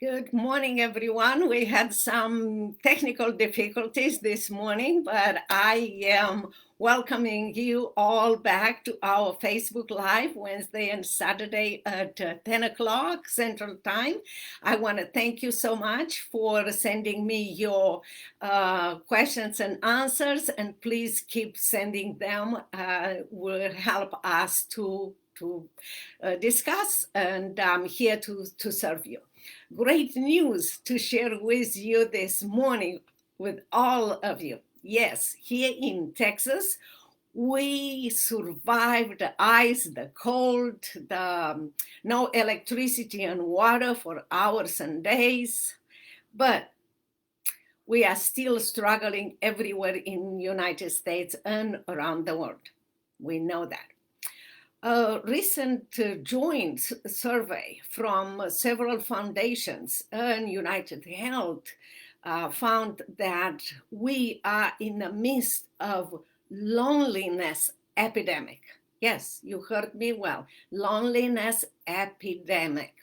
Good morning, everyone. We had some technical difficulties this morning, but I am welcoming you all back to our Facebook Live Wednesday and Saturday at 10 o'clock Central Time. I want to thank you so much for sending me your questions and answers, and please keep sending them. Will help us to discuss, and I'm here to serve you. Great news to share with you this morning with all of you. Yes, here in Texas, we survived the ice, the cold, the no electricity and water for hours and days, but we are still struggling everywhere in the United States and around the world. We know that. A recent joint survey from several foundations and United Health found that we are in the midst of loneliness epidemic. Yes, you heard me well. Loneliness epidemic.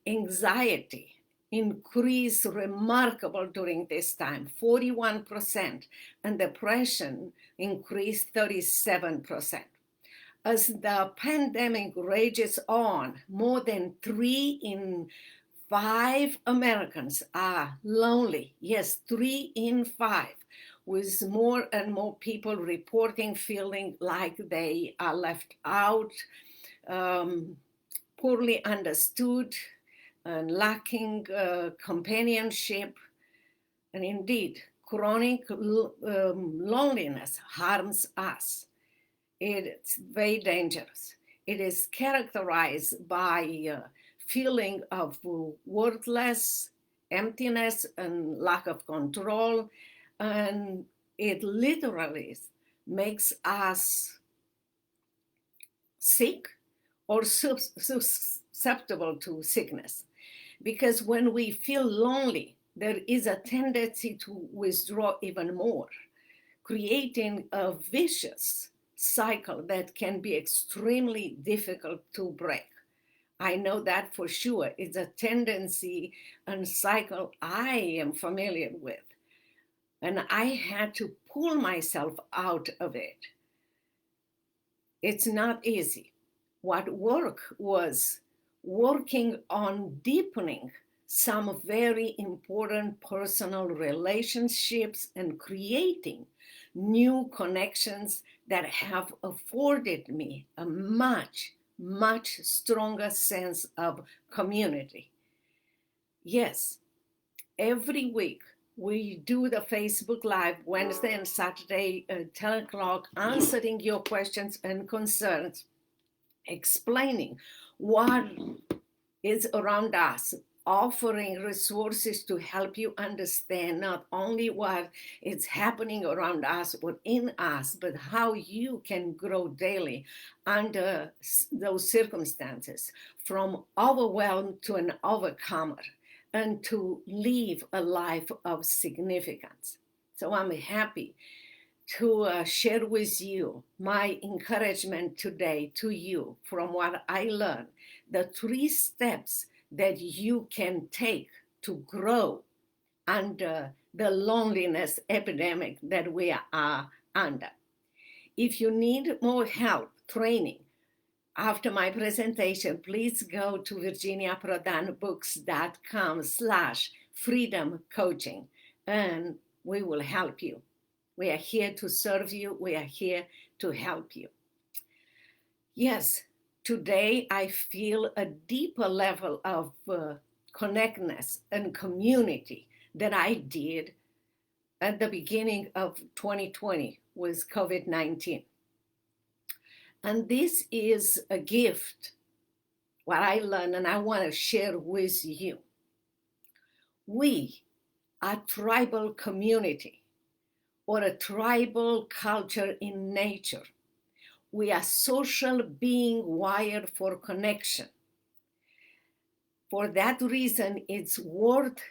Anxiety increased remarkable during this time, 41%, and depression increased 37%. As the pandemic rages on, more than 3 in 5 Americans are lonely. Yes, 3 in 5, with more and more people reporting feeling like they are left out, poorly understood, and lacking companionship. And indeed, chronic loneliness harms us. It's very dangerous. It is characterized by feeling of worthless, emptiness, and lack of control. And it literally makes us sick or susceptible to sickness. Because when we feel lonely, there is a tendency to withdraw even more, creating a vicious cycle that can be extremely difficult to break. I know that for sure. It's a tendency and cycle I am familiar with. And I had to pull myself out of it. It's not easy. What worked was working on deepening some very important personal relationships and creating new connections that have afforded me a much, much stronger sense of community. Yes, every week we do the Facebook Live Wednesday and Saturday at 10 o'clock, answering your questions and concerns, explaining what is around us, offering resources to help you understand not only what is happening around us or in us, but how you can grow daily under those circumstances, from overwhelmed to an overcomer, and to live a life of significance. So I'm happy to share with you my encouragement today to you from what I learned, the 3 steps that you can take to grow under the loneliness epidemic that we are under. If you need more help, training, after my presentation, please go to virginiaprodanbooks.com/freedom coaching, and we will help you. We are here to serve you. We are here to help you. Yes, today I feel a deeper level of connectedness and community than I did at the beginning of 2020 with COVID-19. And this is a gift, what I learned, and I want to share with you. We are tribal community, or a tribal culture in nature. We are social being wired for connection. For that reason, it's worth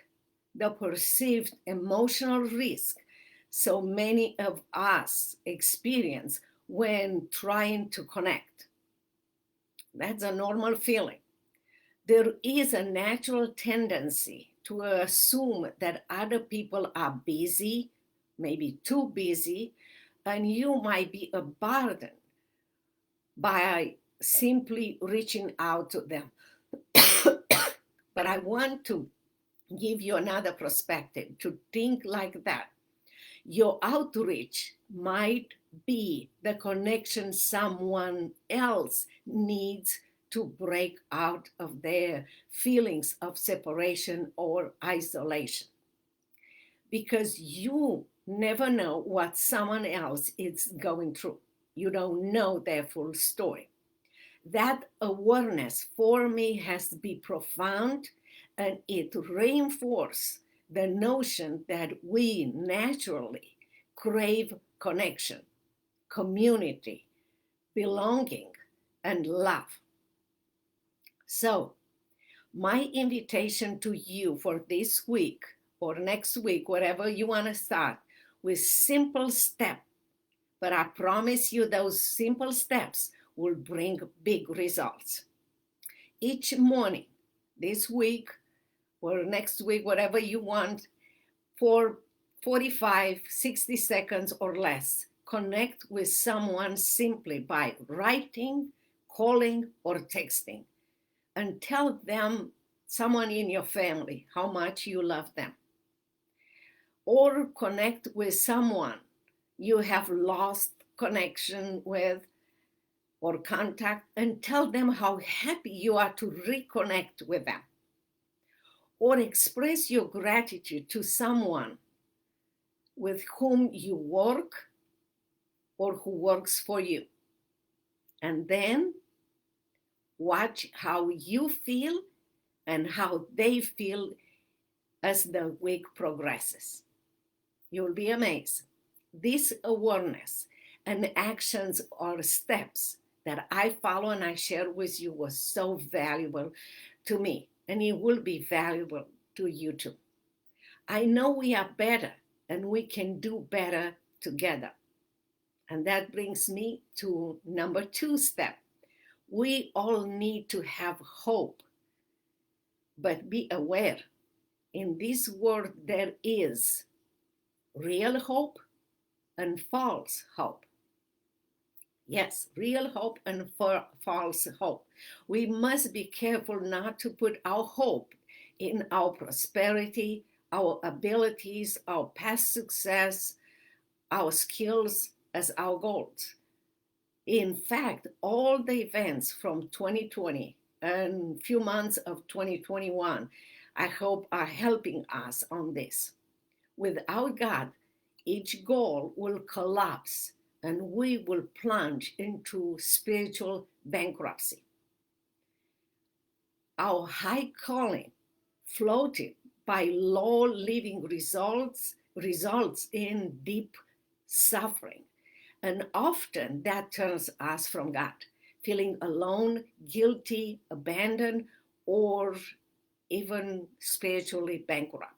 the perceived emotional risk so many of us experience when trying to connect. That's a normal feeling. There is a natural tendency to assume that other people are busy, maybe too busy, and you might be a burden by simply reaching out to them. But I want to give you another perspective to think like that. Your outreach might be the connection someone else needs to break out of their feelings of separation or isolation. Because you never know what someone else is going through. You don't know their full story. That awareness for me has to be profound, and it reinforces the notion that we naturally crave connection, community, belonging, and love. So, my invitation to you for this week or next week, wherever you want to start, with simple steps. But I promise you, those simple steps will bring big results. Each morning, this week or next week, whatever you want, for 45, 60 seconds or less, connect with someone simply by writing, calling, or texting, and tell them, someone in your family, how much you love them. Or connect with someone you have lost connection with or contact, and tell them how happy you are to reconnect with them. Or express your gratitude to someone with whom you work or who works for you. And then watch how you feel and how they feel as the week progresses. You'll be amazed. This awareness and actions or steps that I follow and I share with you was so valuable to me, and it will be valuable to you too. I know we are better and we can do better together. And that brings me to number 2 step. We all need to have hope, but be aware. In this world, there is real hope and false hope. Yes, real hope and false hope. We must be careful not to put our hope in our prosperity, our abilities, our past success, our skills as our goals. In fact, all the events from 2020 and few months of 2021, I hope are helping us on this. Without God, each goal will collapse and we will plunge into spiritual bankruptcy. Our high calling, floated by low living results in deep suffering. And often that turns us from God, feeling alone, guilty, abandoned, or even spiritually bankrupt.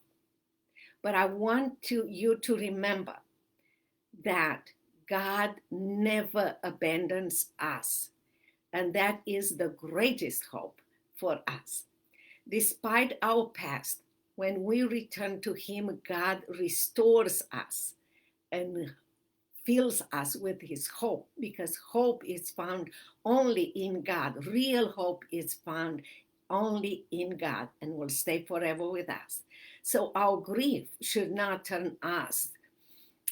But I want you to remember that God never abandons us. And that is the greatest hope for us. Despite our past, when we return to Him, God restores us and fills us with His hope, because hope is found only in God. Real hope is found only in God and will stay forever with us. So our grief should not turn us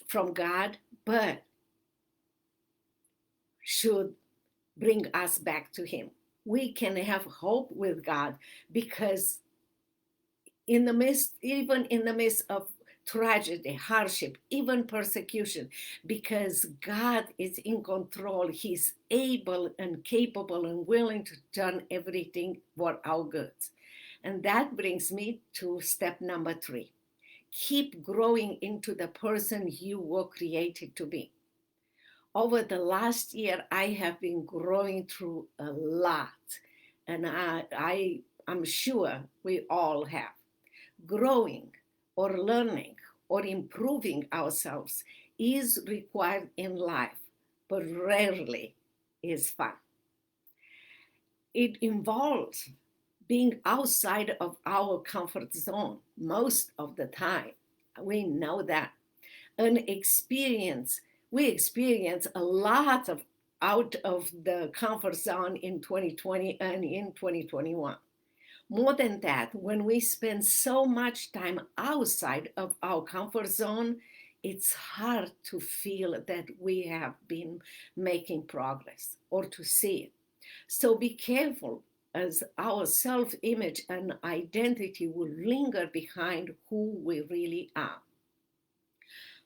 from God, but should bring us back to Him. We can have hope with God because even in the midst of tragedy, hardship, even persecution, because God is in control. He's able and capable and willing to turn everything for our good. And that brings me to step number 3. Keep growing into the person you were created to be. Over the last year, I have been growing through a lot, and I'm sure we all have. Growing or learning or improving ourselves is required in life, but rarely is fun. It involves being outside of our comfort zone most of the time. We know that. And we experience a lot of out of the comfort zone in 2020 and in 2021. More than that, when we spend so much time outside of our comfort zone, it's hard to feel that we have been making progress or to see it. So be careful, as our self image and identity will linger behind who we really are.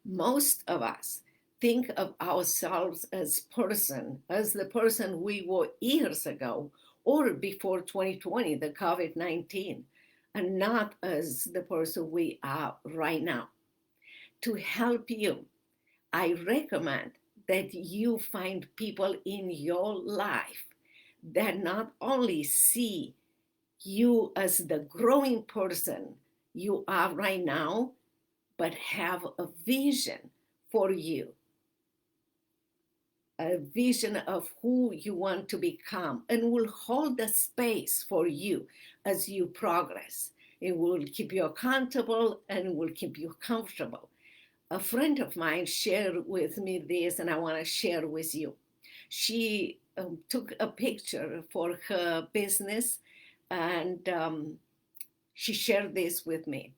Most of us think of ourselves as the person we were years ago or before 2020, the COVID 19, and not as the person we are right now. To help you, I recommend that you find people in your life that not only see you as the growing person you are right now, but have a vision for you, a vision of who you want to become, and will hold the space for you as you progress. It will keep you accountable and will keep you comfortable. A friend of mine shared with me this, and I want to share with you. She took a picture for her business, and she shared this with me.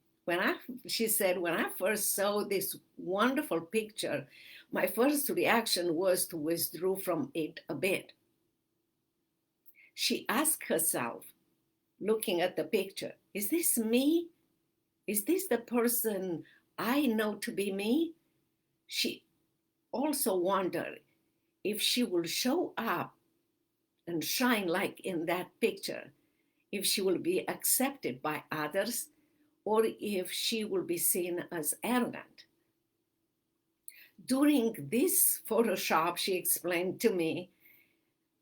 She said, when I first saw this wonderful picture, my first reaction was to withdraw from it a bit. She asked herself, looking at the picture, is this me? Is this the person I know to be me? She also wondered if she will show up and shine like in that picture, if she will be accepted by others, or if she will be seen as arrogant. During this Photoshop, she explained to me,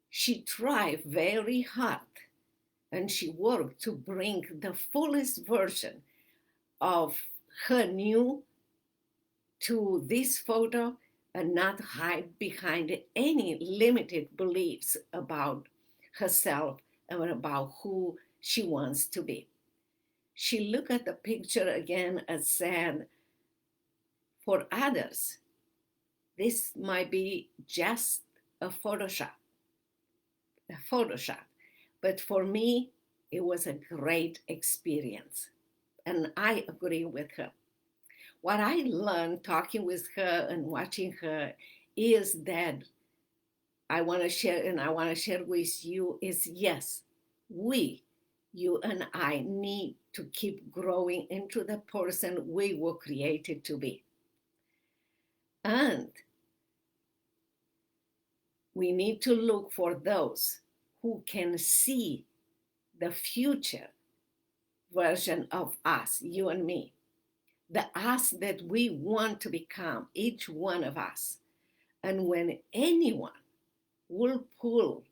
she tried very hard and she worked to bring the fullest version of her new to this photo and not hide behind any limited beliefs about herself and about who she wants to be. She looked at the picture again and said, for others, this might be just a Photoshop. But for me, it was a great experience. And I agree with her. What I learned talking with her and watching her is that I want to share, and I want to share with you is yes, you and I need to keep growing into the person we were created to be. And we need to look for those who can see the future version of us, you and me, the us that we want to become, each one of us. And when anyone will pull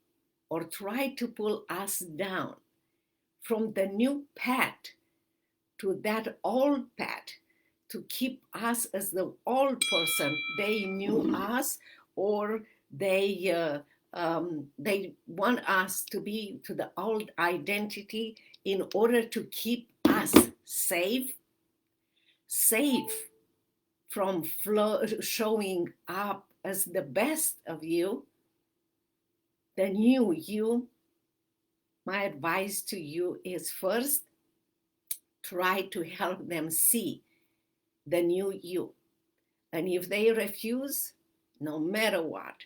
or try to pull us down from the new path to that old path, to keep us as the old person they knew us, or they want us to be to the old identity in order to keep us safe from showing up as the best of you, the new you. My advice to you is first, try to help them see the new you. And if they refuse, no matter what,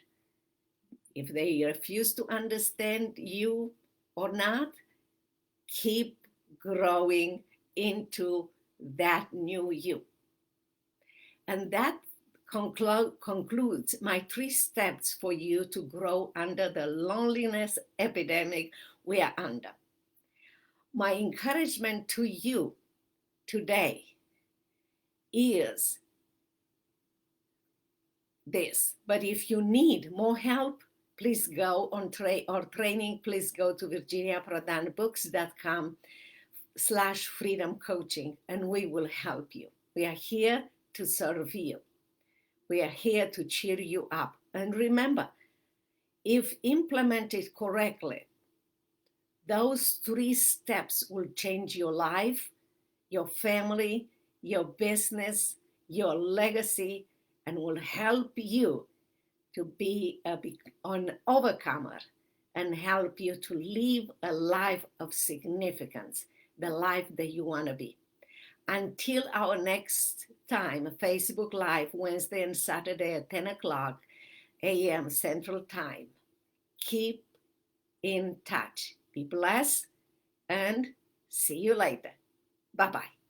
if they refuse to understand you or not, keep growing into that new you. And that concludes my 3 steps for you to grow under the loneliness epidemic we are under. My encouragement to you today is this. But if you need more help, please go on training. Please go to virginiaprodanbooks.com/freedom coaching, and we will help you. We are here to serve you. We are here to cheer you up. And remember, if implemented correctly, Those 3 steps will change your life, your family, your business, your legacy, and will help you to be an overcomer and help you to live a life of significance, the life that you want to be. Until our next time, Facebook Live, Wednesday and Saturday at 10 o'clock a.m. Central Time. Keep in touch. Be blessed and see you later. Bye-bye.